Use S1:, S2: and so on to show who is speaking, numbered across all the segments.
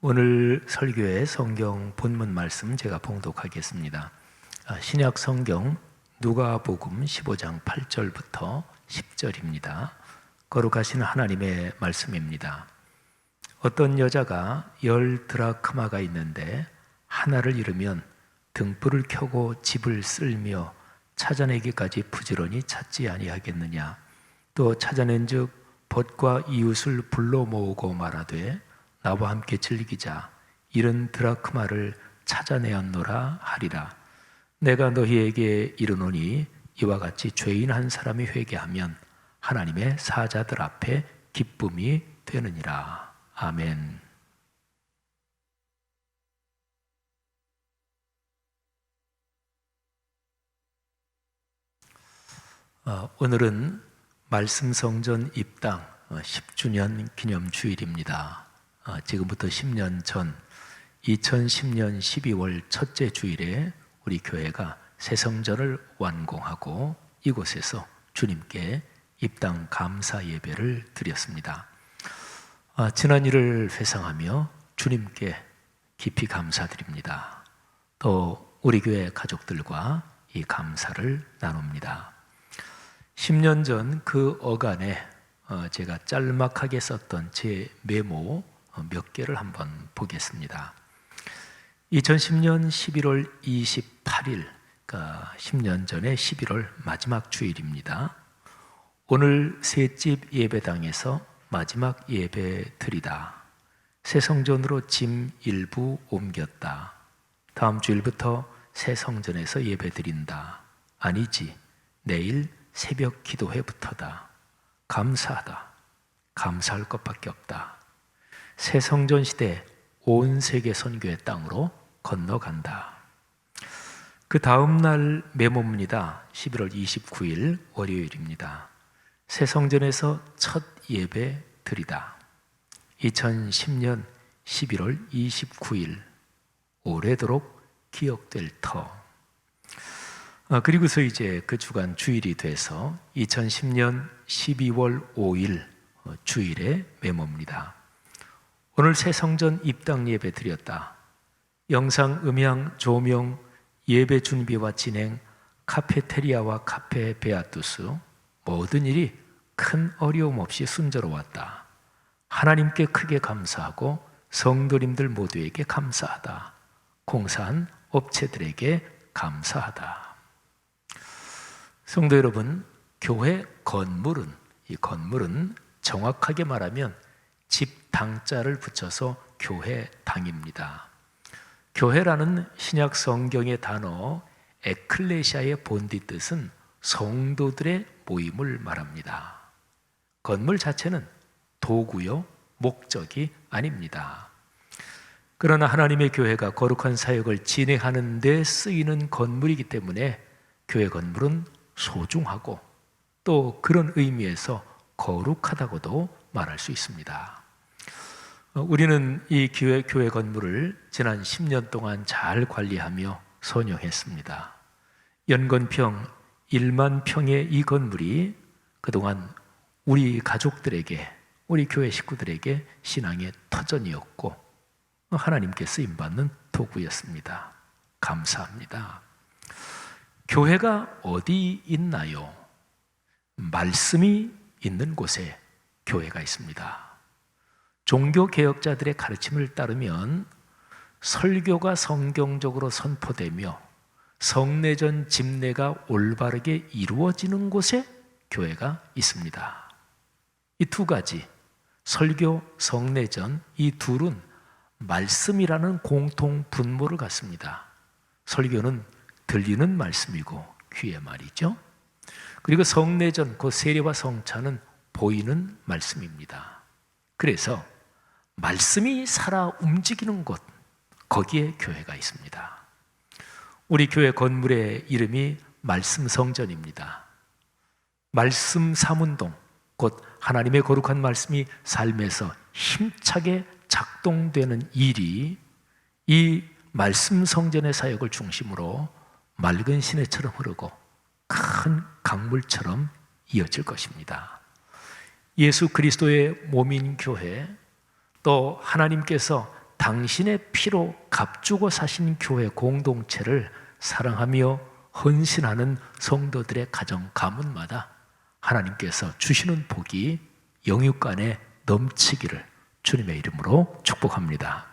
S1: 오늘 설교의 성경 본문 말씀 제가 봉독하겠습니다. 신약 성경 누가복음 15장 8절부터 10절입니다. 거룩하신 하나님의 말씀입니다. 어떤 여자가 10 드라크마가 있는데 하나를 잃으면 등불을 켜고 집을 쓸며 찾아내기까지 부지런히 찾지 아니하겠느냐. 또 찾아낸즉 벗과 이웃을 불러 모으고 말하되 나와 함께 즐기자. 잃은 드라크마를 찾아내었노라 하리라. 내가 너희에게 이르노니 이와 같이 죄인 한 사람이 회개하면 하나님의 사자들 앞에 기쁨이 되느니라. 아멘. 오늘은 말씀 성전 입당 10주년 기념 주일입니다. 지금부터 10년 전 2010년 12월 첫째 주일에 우리 교회가 새 성전을 완공하고 이곳에서 주님께 입당 감사 예배를 드렸습니다. 지난 일을 회상하며 주님께 깊이 감사드립니다. 또 우리 교회 가족들과 이 감사를 나눕니다. 10년 전 그 어간에 제가 짤막하게 썼던 제 메모 몇 개를 한번 보겠습니다. 2010년 11월 28일, 그러니까 10년 전에 11월 마지막 주일입니다. 오늘 셋집 예배당에서 마지막 예배 드리다. 새 성전으로 짐 일부 옮겼다. 다음 주일부터 새 성전에서 예배 드린다. 아니지, 내일 새벽 기도회부터다. 감사하다. 감사할 것밖에 없다. 새 성전 시대 온 세계 선교의 땅으로 건너간다. 그 다음 날 메모입니다. 11월 29일 월요일입니다. 새 성전에서 첫 예배 드리다. 2010년 11월 29일 오래도록 기억될 터. 그리고서 이제 그 주간 주일이 돼서 2010년 12월 5일 주일의 메모입니다. 오늘 새 성전 입당 예배 드렸다. 영상, 음향, 조명, 예배 준비와 진행, 카페테리아와 카페 베아투스 모든 일이 큰 어려움 없이 순조로웠다. 하나님께 크게 감사하고 성도님들 모두에게 감사하다. 공사한 업체들에게 감사하다. 성도 여러분, 교회 건물은, 이 건물은 정확하게 말하면 집 당자를 붙여서 교회 당입니다. 교회라는 신약 성경의 단어 에클레시아의 본디 뜻은 성도들의 모임을 말합니다. 건물 자체는 도구요, 목적이 아닙니다. 그러나 하나님의 교회가 거룩한 사역을 진행하는 데 쓰이는 건물이기 때문에 교회 건물은 소중하고 또 그런 의미에서 거룩하다고도 말할 수 있습니다. 우리는 이 교회 건물을 지난 10년 동안 잘 관리하며 선용했습니다. 연건평 1만 평의 이 건물이 그동안 우리 가족들에게, 우리 교회 식구들에게 신앙의 터전이었고 하나님께 쓰임받는 도구였습니다. 감사합니다. 교회가 어디 있나요? 말씀이 있는 곳에 교회가 있습니다. 종교개혁자들의 가르침을 따르면 설교가 성경적으로 선포되며 성례전 집례가 올바르게 이루어지는 곳에 교회가 있습니다. 이 두 가지, 설교, 성례전, 이 둘은 말씀이라는 공통 분모를 갖습니다. 설교는 들리는 말씀이고 귀의 말이죠. 그리고 성례전, 그 세례와 성찬은 보이는 말씀입니다. 그래서 말씀이 살아 움직이는 곳, 거기에 교회가 있습니다. 우리 교회 건물의 이름이 말씀 성전입니다. 말씀 사문동, 곧 하나님의 거룩한 말씀이 삶에서 힘차게 작동되는 일이 이 말씀 성전의 사역을 중심으로 맑은 시내처럼 흐르고 큰 강물처럼 이어질 것입니다. 예수 그리스도의 몸인 교회, 또 하나님께서 당신의 피로 값주고 사신 교회 공동체를 사랑하며 헌신하는 성도들의 가정 가문마다 하나님께서 주시는 복이 영육간에 넘치기를 주님의 이름으로 축복합니다.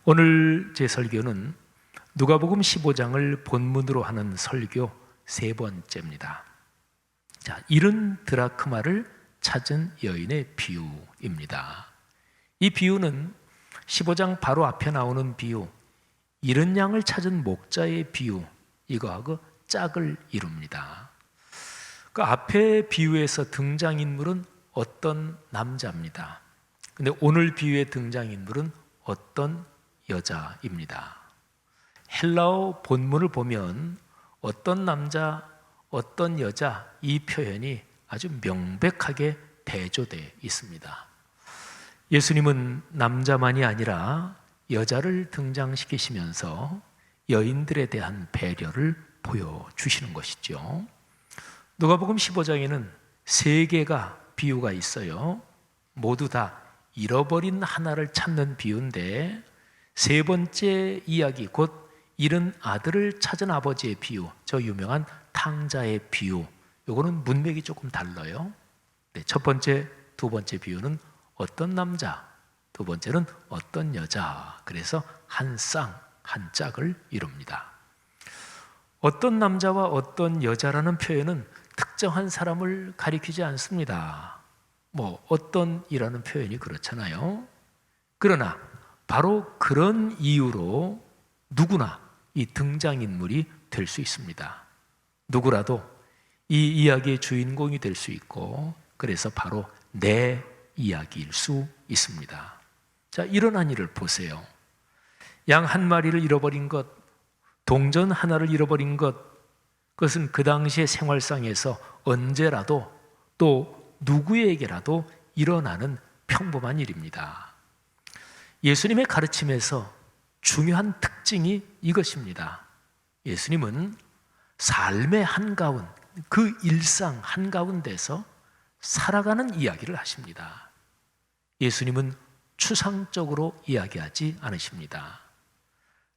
S1: 오늘 제 설교는 누가복음 15장을 본문으로 하는 설교 세 번째입니다. 자, 잃은 드라크마를 찾은 여인의 비유입니다. 이 비유는 15장 바로 앞에 나오는 비유, 잃은 양을 찾은 목자의 비유, 이거하고 짝을 이룹니다. 그 앞에 비유에서 등장인물은 어떤 남자입니다. 근데 오늘 비유의 등장인물은 어떤 여자입니다. 헬라어 본문을 보면 어떤 남자, 어떤 여자, 이 표현이 아주 명백하게 대조되어 있습니다. 예수님은 남자만이 아니라 여자를 등장시키시면서 여인들에 대한 배려를 보여주시는 것이죠. 누가복음 15장에는 세 개가 비유가 있어요. 모두 다 잃어버린 하나를 찾는 비유인데, 세 번째 이야기, 곧 잃은 아들을 찾은 아버지의 비유, 저 유명한 탕자의 비유, 요거는 문맥이 조금 달라요. 네, 첫 번째, 두 번째 비유는 어떤 남자, 두 번째는 어떤 여자, 그래서 한 쌍, 한 짝을 이룹니다. 어떤 남자와 어떤 여자라는 표현은 특정한 사람을 가리키지 않습니다. 어떤이라는 표현이 그렇잖아요. 그러나 바로 그런 이유로 누구나 이 등장인물이 될 수 있습니다. 누구라도 이 이야기의 주인공이 될 수 있고, 그래서 바로 내 이야기일 수 있습니다. 자, 일어난 일을 보세요. 양 한 마리를 잃어버린 것, 동전 하나를 잃어버린 것, 그것은 그 당시의 생활상에서 언제라도 또 누구에게라도 일어나는 평범한 일입니다. 예수님의 가르침에서 중요한 특징이 이것입니다. 예수님은 삶의 한가운, 그 일상 한가운데서 살아가는 이야기를 하십니다. 예수님은 추상적으로 이야기하지 않으십니다.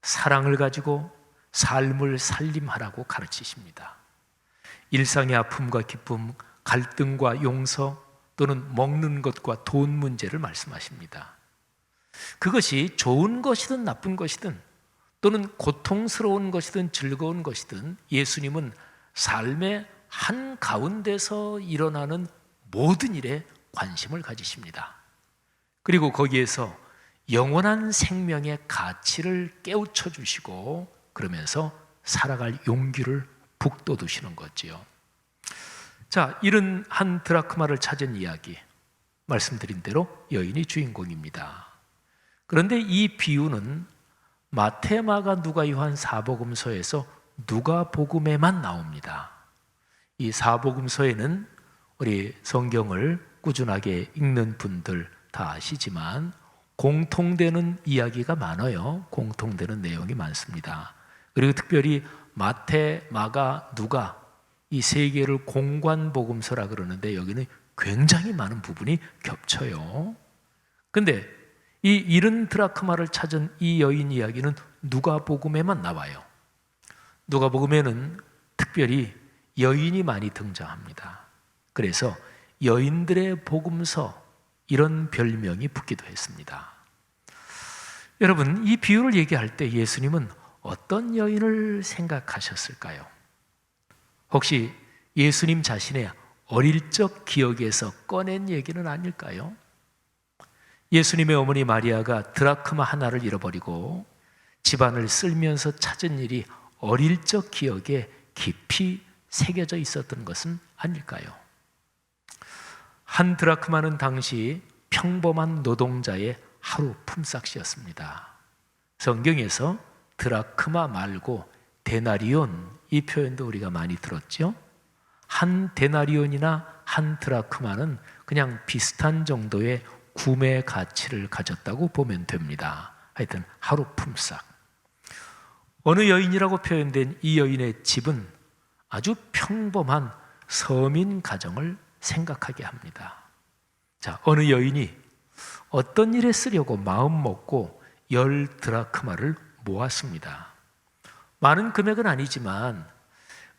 S1: 사랑을 가지고 삶을 살림하라고 가르치십니다. 일상의 아픔과 기쁨, 갈등과 용서, 또는 먹는 것과 돈 문제를 말씀하십니다. 그것이 좋은 것이든 나쁜 것이든, 또는 고통스러운 것이든 즐거운 것이든, 예수님은 삶의 한가운데서 일어나는 모든 일에 관심을 가지십니다. 그리고 거기에서 영원한 생명의 가치를 깨우쳐 주시고, 그러면서 살아갈 용기를 북돋우시는 거지요. 자, 잃은 한 드라크마를 찾은 이야기, 말씀드린 대로 여인이 주인공입니다. 그런데 이 비유는 마태, 마가, 누가, 요한 사복음서에서 누가복음에만 나옵니다. 이 사복음서에는 우리 성경을 꾸준하게 읽는 분들 다 아시지만 공통되는 이야기가 많아요. 공통되는 내용이 많습니다. 그리고 특별히 마태, 마가, 누가, 이 세 개를 공관복음서라 그러는데 여기는 굉장히 많은 부분이 겹쳐요. 근데 이 잃은 드라크마를 찾은 이 여인 이야기는 누가복음에만 나와요. 누가복음에는 특별히 여인이 많이 등장합니다. 그래서 여인들의 복음서, 이런 별명이 붙기도 했습니다. 여러분, 이 비유를 얘기할 때 예수님은 어떤 여인을 생각하셨을까요? 혹시 예수님 자신의 어릴 적 기억에서 꺼낸 얘기는 아닐까요? 예수님의 어머니 마리아가 드라크마 하나를 잃어버리고 집안을 쓸면서 찾은 일이 어릴 적 기억에 깊이 새겨져 있었던 것은 아닐까요? 한 드라크마는 당시 평범한 노동자의 하루 품삯이었습니다. 성경에서 드라크마 말고 데나리온, 이 표현도 우리가 많이 들었죠? 한 데나리온이나 한 드라크마는 그냥 비슷한 정도의 구매 가치를 가졌다고 보면 됩니다. 하여튼 하루 품삯. 어느 여인이라고 표현된 이 여인의 집은 아주 평범한 서민 가정을 생각하게 합니다. 자, 어느 여인이 어떤 일에 쓰려고 마음 먹고 10드라크마를 모았습니다. 많은 금액은 아니지만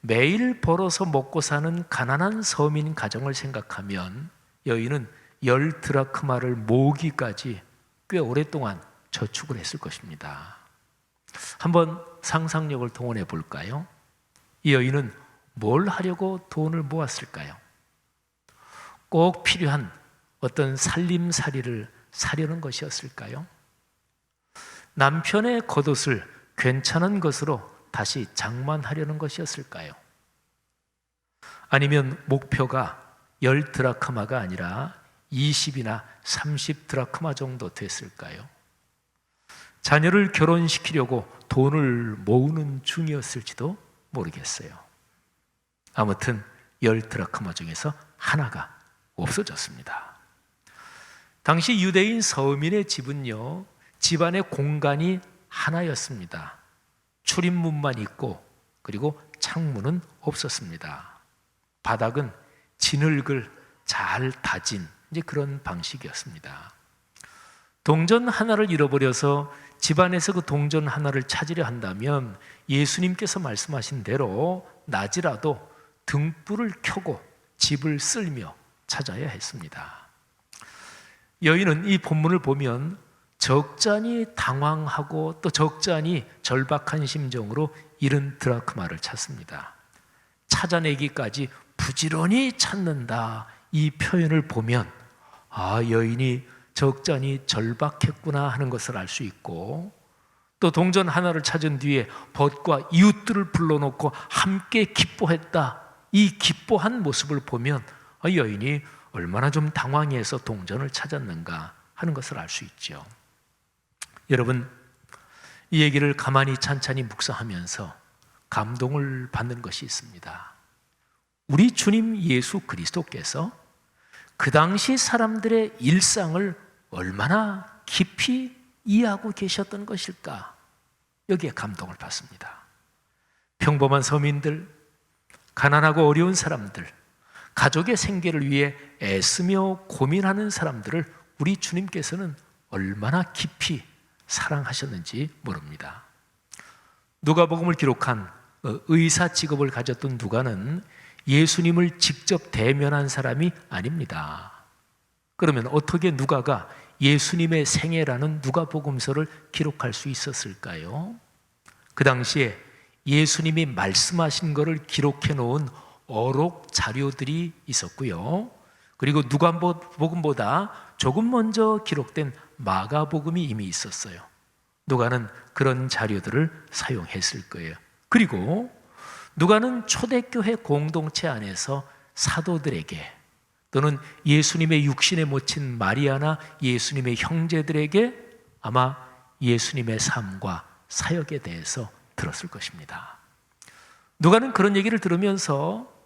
S1: 매일 벌어서 먹고 사는 가난한 서민 가정을 생각하면 여인은 10드라크마를 모으기까지 꽤 오랫동안 저축을 했을 것입니다. 한번 상상력을 동원해 볼까요? 이 여인은 뭘 하려고 돈을 모았을까요? 꼭 필요한 어떤 살림살이를 사려는 것이었을까요? 남편의 겉옷을 괜찮은 것으로 다시 장만하려는 것이었을까요? 아니면 목표가 10드라크마가 아니라 20이나 30드라크마 정도 됐을까요? 자녀를 결혼시키려고 돈을 모으는 중이었을지도 모르겠어요. 아무튼 10드라크마 중에서 하나가 없어졌습니다. 당시 유대인 서민의 집은요, 집안의 공간이 하나였습니다. 출입문만 있고 그리고 창문은 없었습니다. 바닥은 진흙을 잘 다진 이제 그런 방식이었습니다. 동전 하나를 잃어버려서 집안에서 그 동전 하나를 찾으려 한다면 예수님께서 말씀하신 대로 낮이라도 등불을 켜고 집을 쓸며 찾아야 했습니다. 여인은 이 본문을 보면 적잖이 당황하고 또 적잖이 절박한 심정으로 잃은 드라크마를 찾습니다. 찾아내기까지 부지런히 찾는다, 이 표현을 보면 여인이 적잖이 절박했구나 하는 것을 알 수 있고, 또 동전 하나를 찾은 뒤에 벗과 이웃들을 불러놓고 함께 기뻐했다, 이 기뻐한 모습을 보면 여인이 얼마나 좀 당황해서 동전을 찾았는가 하는 것을 알 수 있죠. 여러분, 이 얘기를 가만히 찬찬히 묵상하면서 감동을 받는 것이 있습니다. 우리 주님 예수 그리스도께서 그 당시 사람들의 일상을 얼마나 깊이 이해하고 계셨던 것일까, 여기에 감동을 받습니다. 평범한 서민들, 가난하고 어려운 사람들, 가족의 생계를 위해 애쓰며 고민하는 사람들을 우리 주님께서는 얼마나 깊이 사랑하셨는지 모릅니다. 누가복음을 기록한 의사 직업을 가졌던 누가는 예수님을 직접 대면한 사람이 아닙니다. 그러면 어떻게 누가가 예수님의 생애라는 누가복음서를 기록할 수 있었을까요? 그 당시에 예수님이 말씀하신 것을 기록해 놓은 어록 자료들이 있었고요. 그리고 누가복음보다 조금 먼저 기록된 마가복음이 이미 있었어요. 누가는 그런 자료들을 사용했을 거예요. 그리고 누가는 초대교회 공동체 안에서 사도들에게 또는 예수님의 육신에 묻힌 마리아나 예수님의 형제들에게 아마 예수님의 삶과 사역에 대해서 들었을 것입니다. 누가는 그런 얘기를 들으면서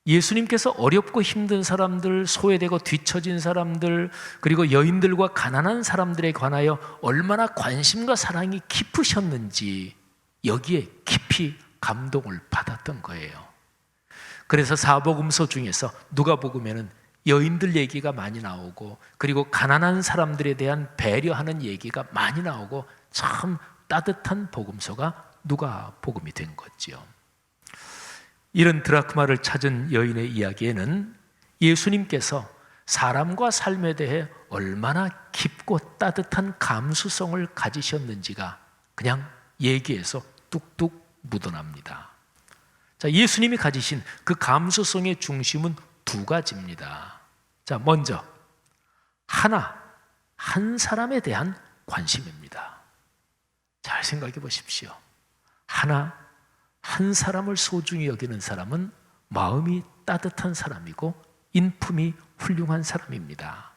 S1: 예수님께서 어렵고 힘든 사람들, 소외되고 뒤처진 사람들, 그리고 여인들과 가난한 사람들에 관하여 얼마나 관심과 사랑이 깊으셨는지 여기에 깊이 감동을 받았던 거예요. 그래서 사복음서 중에서 누가복음에는 여인들 얘기가 많이 나오고, 그리고 가난한 사람들에 대한 배려하는 얘기가 많이 나오고, 참 따뜻한 복음서가 누가복음이 된 거죠. 이런 드라크마를 찾은 여인의 이야기에는 예수님께서 사람과 삶에 대해 얼마나 깊고 따뜻한 감수성을 가지셨는지가 그냥 얘기에서 뚝뚝 묻어납니다. 자, 예수님이 가지신 그 감수성의 중심은 두 가지입니다. 자, 먼저 한 사람에 대한 관심입니다. 잘 생각해 보십시오. 한 사람을 소중히 여기는 사람은 마음이 따뜻한 사람이고 인품이 훌륭한 사람입니다.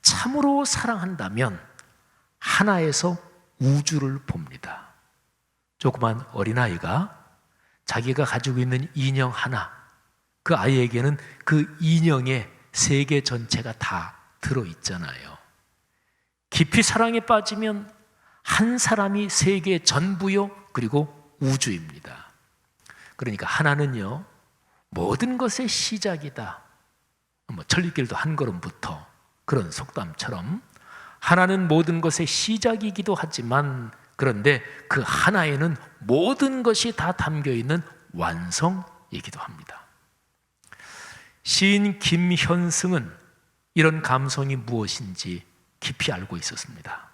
S1: 참으로 사랑한다면 하나에서 우주를 봅니다. 조그만 어린아이가 자기가 가지고 있는 인형 하나, 그 아이에게는 그 인형의 세계 전체가 다 들어있잖아요. 깊이 사랑에 빠지면 한 사람이 세계 전부요, 그리고 우주입니다. 그러니까 하나는요, 모든 것의 시작이다. 천리길도 한 걸음부터, 그런 속담처럼 하나는 모든 것의 시작이기도 하지만 그런데 그 하나에는 모든 것이 다 담겨 있는 완성이기도 합니다. 시인 김현승은 이런 감성이 무엇인지 깊이 알고 있었습니다.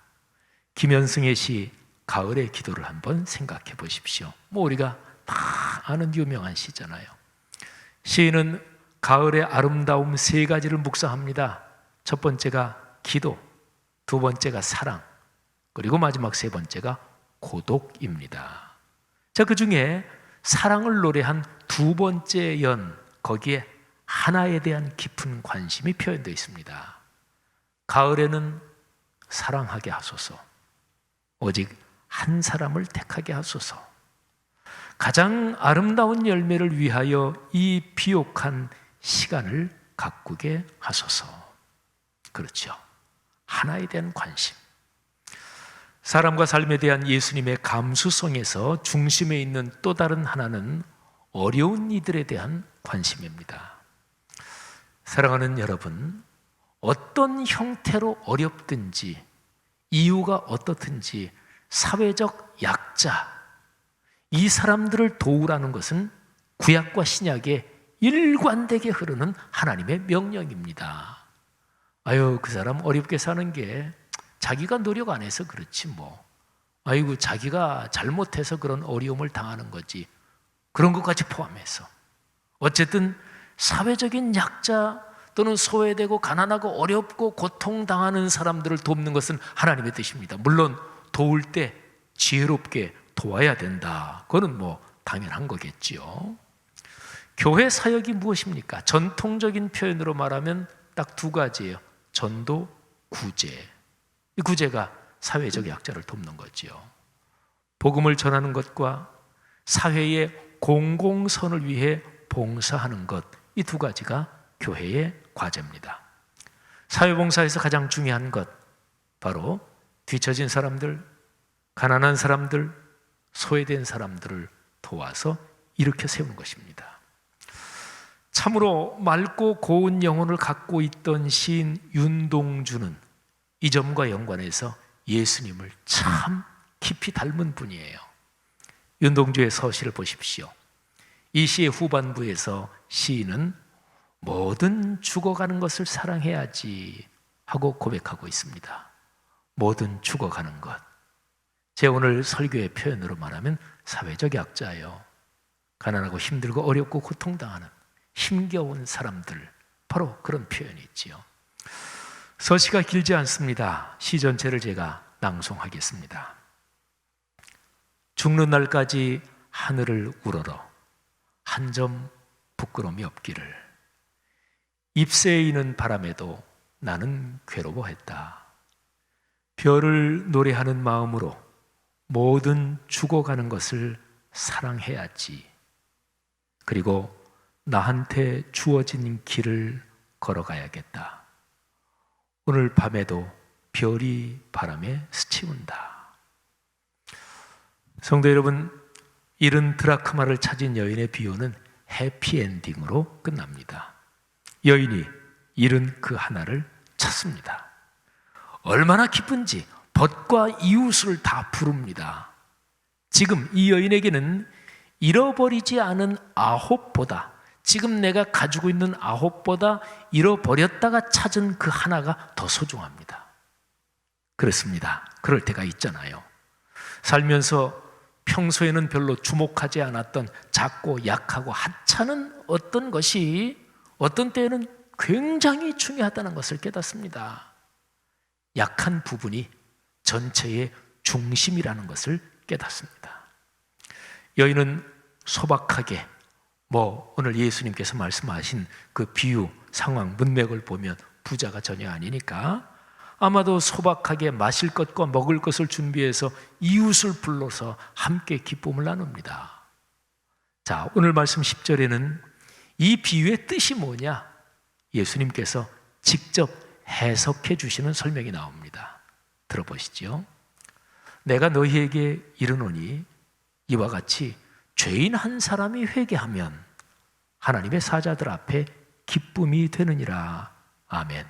S1: 김현승의 시 가을의 기도를 한번 생각해 보십시오. 우리가 다 아는 유명한 시잖아요. 시인은 가을의 아름다움 세 가지를 묵상합니다. 첫 번째가 기도, 두 번째가 사랑, 그리고 마지막 세 번째가 고독입니다. 자, 그 중에 사랑을 노래한 두 번째 연, 거기에 하나에 대한 깊은 관심이 표현되어 있습니다. 가을에는 사랑하게 하소서, 오직 한 사람을 택하게 하소서, 가장 아름다운 열매를 위하여 이 비옥한 시간을 가꾸게 하소서. 그렇죠. 하나에 대한 관심. 사람과 삶에 대한 예수님의 감수성에서 중심에 있는 또 다른 하나는 어려운 이들에 대한 관심입니다. 사랑하는 여러분, 어떤 형태로 어렵든지 이유가 어떻든지 사회적 약자, 이 사람들을 도우라는 것은 구약과 신약에 일관되게 흐르는 하나님의 명령입니다. 아유, 그 사람 어렵게 사는 게 자기가 노력 안 해서 그렇지 뭐. 아이고, 자기가 잘못해서 그런 어려움을 당하는 거지. 그런 것까지 포함해서. 어쨌든 사회적인 약자 또는 소외되고 가난하고 어렵고 고통당하는 사람들을 돕는 것은 하나님의 뜻입니다. 물론 도울 때 지혜롭게 도와야 된다. 그거는 당연한 거겠지요. 교회 사역이 무엇입니까? 전통적인 표현으로 말하면 딱 두 가지예요. 전도, 구제. 이 구제가 사회적 약자를 돕는 거지요. 복음을 전하는 것과 사회의 공공선을 위해 봉사하는 것, 이 두 가지가 교회의 과제입니다. 사회봉사에서 가장 중요한 것, 바로 뒤처진 사람들, 가난한 사람들, 소외된 사람들을 도와서 일으켜 세우는 것입니다. 참으로 맑고 고운 영혼을 갖고 있던 시인 윤동주는 이 점과 연관해서 예수님을 참 깊이 닮은 분이에요. 윤동주의 서시를 보십시오. 이 시의 후반부에서 시인은 뭐든 죽어가는 것을 사랑해야지 하고 고백하고 있습니다. 뭐든 죽어가는 것. 제 오늘 설교의 표현으로 말하면 사회적 약자예요. 가난하고 힘들고 어렵고 고통당하는 힘겨운 사람들, 바로 그런 표현이 있지요. 서시가 길지 않습니다. 시 전체를 제가 낭송하겠습니다. 죽는 날까지 하늘을 우러러 한 점 부끄러움이 없기를. 잎새에 이는 바람에도 나는 괴로워했다. 별을 노래하는 마음으로 모든 죽어가는 것을 사랑해야지. 그리고 나한테 주어진 길을 걸어가야겠다. 오늘 밤에도 별이 바람에 스치운다. 성도 여러분, 잃은 드라크마를 찾은 여인의 비유는 해피엔딩으로 끝납니다. 여인이 잃은 그 하나를 찾습니다. 얼마나 기쁜지 벗과 이웃을 다 부릅니다. 지금 이 여인에게는 잃어버리지 않은 9보다, 지금 내가 가지고 있는 9보다 잃어버렸다가 찾은 그 하나가 더 소중합니다. 그렇습니다. 그럴 때가 있잖아요. 살면서 평소에는 별로 주목하지 않았던 작고 약하고 하찮은 어떤 것이 어떤 때에는 굉장히 중요하다는 것을 깨닫습니다. 약한 부분이 전체의 중심이라는 것을 깨닫습니다. 여인은 소박하게 오늘 예수님께서 말씀하신 그 비유, 상황, 문맥을 보면 부자가 전혀 아니니까 아마도 소박하게 마실 것과 먹을 것을 준비해서 이웃을 불러서 함께 기쁨을 나눕니다. 자, 오늘 말씀 10절에는 이 비유의 뜻이 뭐냐? 예수님께서 직접 해석해 주시는 설명이 나옵니다. 들어보시죠. 내가 너희에게 이르노니 이와 같이 죄인 한 사람이 회개하면 하나님의 사자들 앞에 기쁨이 되느니라. 아멘.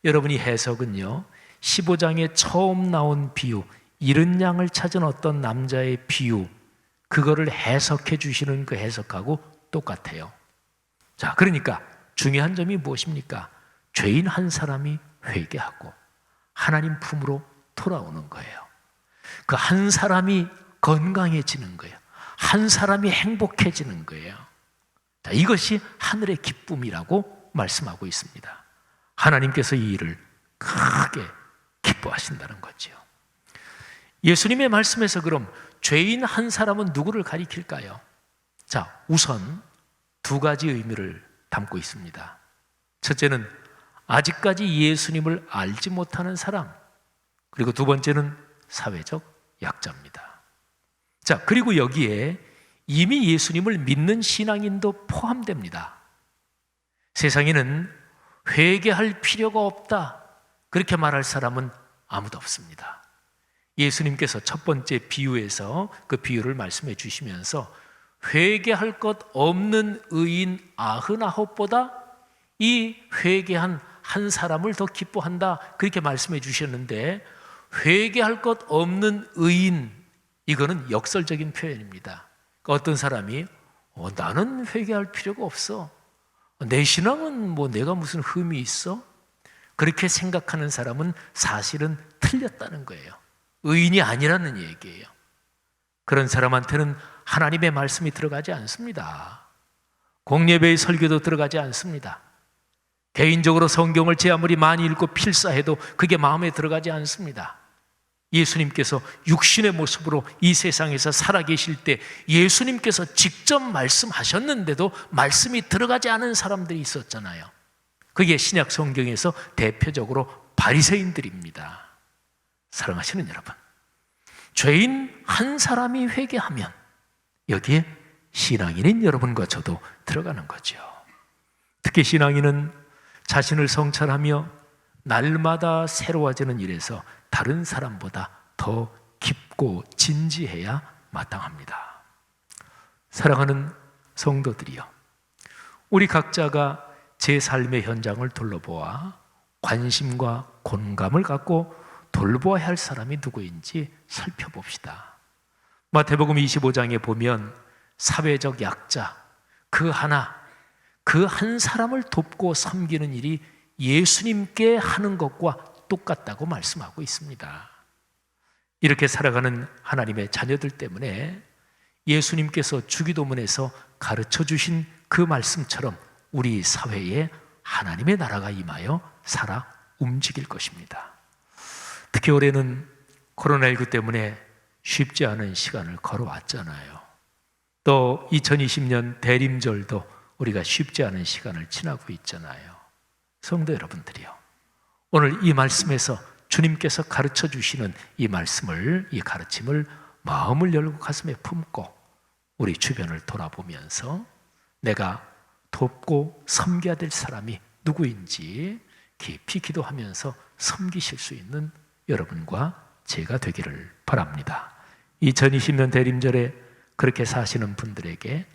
S1: 여러분이 해석은요, 15장에 처음 나온 비유, 잃은 양을 찾은 어떤 남자의 비유, 그거를 해석해 주시는 그 해석하고 똑같아요. 자, 그러니까 중요한 점이 무엇입니까? 죄인 한 사람이 회개하고 하나님 품으로 돌아오는 거예요. 그 한 사람이 건강해지는 거예요. 한 사람이 행복해지는 거예요. 자, 이것이 하늘의 기쁨이라고 말씀하고 있습니다. 하나님께서 이 일을 크게 기뻐하신다는 거죠. 예수님의 말씀에서 그럼 죄인 한 사람은 누구를 가리킬까요? 자, 우선 두 가지 의미를 담고 있습니다. 첫째는 아직까지 예수님을 알지 못하는 사람, 그리고 두 번째는 사회적 약자입니다. 자, 그리고 여기에 이미 예수님을 믿는 신앙인도 포함됩니다. 세상에는 회개할 필요가 없다, 그렇게 말할 사람은 아무도 없습니다. 예수님께서 첫 번째 비유에서 그 비유를 말씀해 주시면서 회개할 것 없는 의인 99보다 이 회개한 한 사람을 더 기뻐한다, 그렇게 말씀해 주셨는데, 회개할 것 없는 의인, 이거는 역설적인 표현입니다. 그러니까 어떤 사람이 나는 회개할 필요가 없어, 내 신앙은 뭐 내가 무슨 흠이 있어? 그렇게 생각하는 사람은 사실은 틀렸다는 거예요. 의인이 아니라는 얘기예요. 그런 사람한테는 하나님의 말씀이 들어가지 않습니다. 공예배의 설교도 들어가지 않습니다. 개인적으로 성경을 제 아무리 많이 읽고 필사해도 그게 마음에 들어가지 않습니다. 예수님께서 육신의 모습으로 이 세상에서 살아계실 때 예수님께서 직접 말씀하셨는데도 말씀이 들어가지 않은 사람들이 있었잖아요. 그게 신약 성경에서 대표적으로 바리새인들입니다. 사랑하시는 여러분, 죄인 한 사람이 회개하면 여기에 신앙인인 여러분과 저도 들어가는 거죠. 특히 신앙인은 자신을 성찰하며 날마다 새로워지는 일에서 다른 사람보다 더 깊고 진지해야 마땅합니다. 사랑하는 성도들이여, 우리 각자가 제 삶의 현장을 둘러보아 관심과 공감을 갖고 돌보아야 할 사람이 누구인지 살펴봅시다. 마태복음 25장에 보면 사회적 약자, 그 한 사람을 돕고 섬기는 일이 예수님께 하는 것과 똑같다고 말씀하고 있습니다. 이렇게 살아가는 하나님의 자녀들 때문에 예수님께서 주기도문에서 가르쳐 주신 그 말씀처럼 우리 사회에 하나님의 나라가 임하여 살아 움직일 것입니다. 특히 올해는 코로나19 때문에 쉽지 않은 시간을 걸어왔잖아요. 또 2020년 대림절도 우리가 쉽지 않은 시간을 지나고 있잖아요. 성도 여러분들이요, 오늘 이 말씀에서 주님께서 가르쳐 주시는 이 말씀을, 이 가르침을 마음을 열고 가슴에 품고 우리 주변을 돌아보면서 내가 돕고 섬겨야 될 사람이 누구인지 깊이 기도하면서 섬기실 수 있는 여러분과 제가 되기를 바랍니다. 2020년 대림절에 그렇게 사시는 분들에게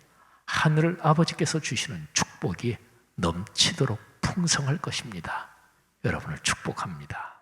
S1: 하늘 아버지께서 주시는 축복이 넘치도록 풍성할 것입니다. 여러분을 축복합니다.